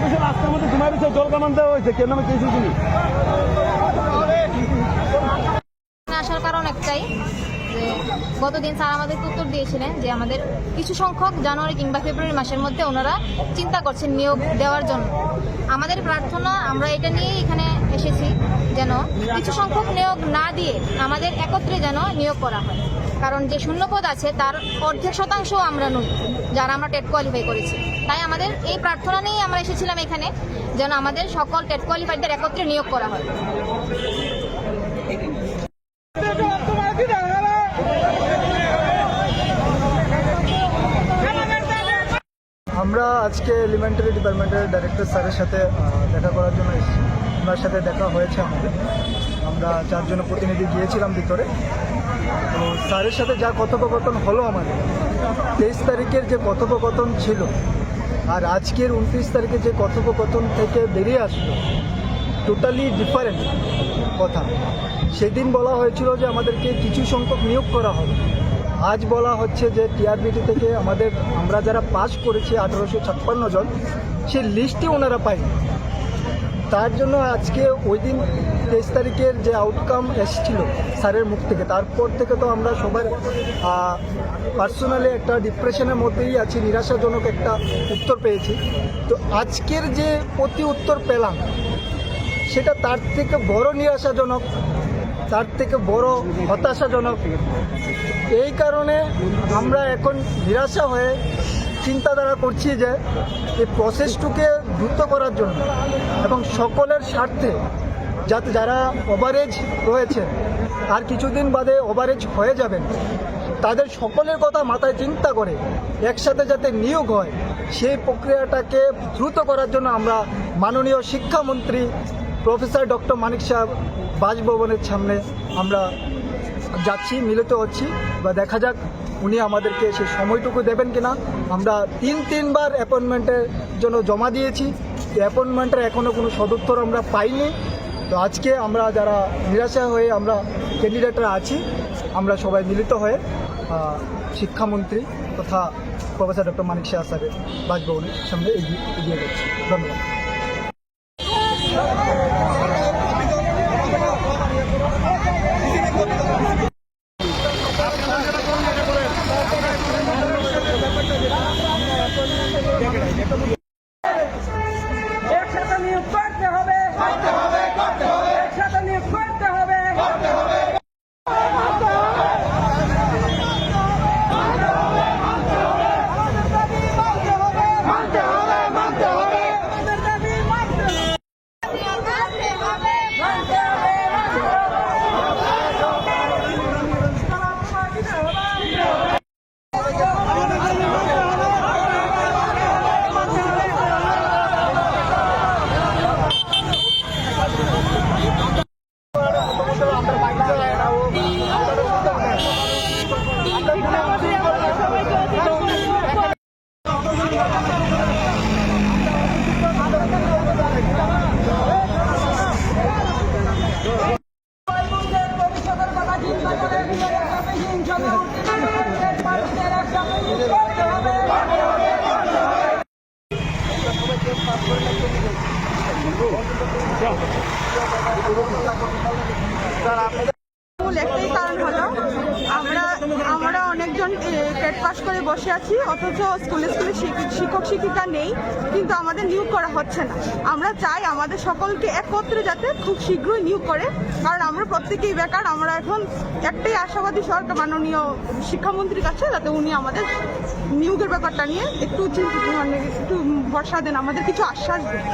মানুষের রাস্তার মধ্যে ঘুমাই দিচ্ছে, জল কামান দেওয়া হয়েছে, কেন আমি কিছু শুনি। আসার কারণ একটাই যে গতদিন স্যার আমাদেরকে উত্তর দিয়েছিলেন যে আমাদের কিছু সংখ্যক জানুয়ারি কিংবা ফেব্রুয়ারি মাসের মধ্যে ওনারা চিন্তা করছেন নিয়োগ দেওয়ার জন্য। আমাদের প্রার্থনা, আমরা এটা নিয়ে এখানে এসেছি যেন কিছু সংখ্যক নিয়োগ না দিয়ে আমাদের একত্রে যেন নিয়োগ করা হয়। কারণ যে শূন্যপদ আছে তার অর্ধেক শতাংশ আমরা নই যারা আমরা টেট কোয়ালিফাই করেছি। তাই আমাদের এই প্রার্থনা নিয়েই আমরা এসেছিলাম এখানে, যেন আমাদের সকল টেট কোয়ালিফাইডদের একত্রে নিয়োগ করা হয়। আমরা আজকে এলিমেন্টারি ডিপার্টমেন্টের ডাইরেক্টর স্যারের সাথে দেখা করার জন্য এসেছি। ওনার সাথে দেখা হয়েছে আমাদের। আমরা 4 জন প্রতিনিধি গিয়েছিলাম ভিতরে। তো স্যারের সাথে যা কথোপকথন হলো আমাদের, 23 তারিখের যে কথোপকথন ছিল আর আজকের 29 তারিখের যে কথোপকথন থেকে বেরিয়ে আসলো, টোটালি ডিফারেন্ট কথা। সেদিন বলা হয়েছিল যে আমাদেরকে কিছু সংখ্যক নিয়োগ করা হবে, আজ বলা হচ্ছে যে টিআরবিটি থেকে আমরা যারা পাস করেছি 1856 জন, সেই লিস্টে ওনারা পায়নি। তার জন্য আজকে ওই দিন 23 তারিখের যে আউটকাম এসেছিল স্যারের মুখ থেকে, তারপর থেকে তো আমরা সবার পার্সোনালি একটা ডিপ্রেশনের মধ্যেই আছি, নিরাশাজনক একটা উত্তর পেয়েছি। তো আজকের যে প্রতি উত্তর পেলাম সেটা তার থেকে বড় নিরাশাজনক, তার থেকে বড় হতাশাজনক। এই কারণে আমরা এখন নিরাশা হয়ে চিন্তাধারা করছি যে এই প্রসেসটুকে দ্রুত করার জন্য এবং সকলের স্বার্থে, যাতে যারা ওভারেজ রয়েছে আর কিছুদিন বাদে ওভারেজ হয়ে যাবেন, তাদের সকলের কথা মাথায় চিন্তা করে একসাথে যাতে নিয়োগ হয়, সেই প্রক্রিয়াটাকে দ্রুত করার জন্য আমরা মাননীয় শিক্ষামন্ত্রী প্রফেসর ডক্টর মানিক সাহেব বাসভবনের সামনে আমরা যাচ্ছি, মিলিত হচ্ছি। বা দেখা যাক উনি আমাদেরকে সেই সময়টুকু দেবেন কিনা। আমরা 3বার অ্যাপয়েন্টমেন্টের জন্য জমা দিয়েছি, অ্যাপয়েন্টমেন্টের এখনও কোনো সদুত্তর আমরা পাইনি। তো আজকে আমরা যারা নিরাশা হয়ে আমরা ক্যান্ডিডেটরা আছি, আমরা সবাই মিলিত হয়ে শিক্ষামন্ত্রী তথা প্রফেসর ডক্টর মানিক সাহা স্যারের বাসভবনের সামনে এগিয়ে যাচ্ছি। ধন্যবাদ। একসাথে নিয়োগ করতে হবে, একসাথে নিয়োগ করতে হবে। একটাই কারণ হলো আমরা অনেকজন টেট পাস করে বসে আছি, অথচ স্কুলে শিক্ষক শিক্ষিকা নেই, কিন্তু আমাদের নিয়োগ করা হচ্ছে না। আমরা চাই আমাদের সকলকে একত্রে যাতে খুব শীঘ্রই নিয়োগ করে, কারণ আমরা প্রত্যেকেই বেকার। আমরা এখন একটাই আশাবাদী সরকার মাননীয় শিক্ষামন্ত্রীর কাছে, যাতে উনি আমাদের নিয়োগের ব্যাপারটা নিয়ে একটু ভরসা দেন, আমাদের কিছু আশ্বাস দেন।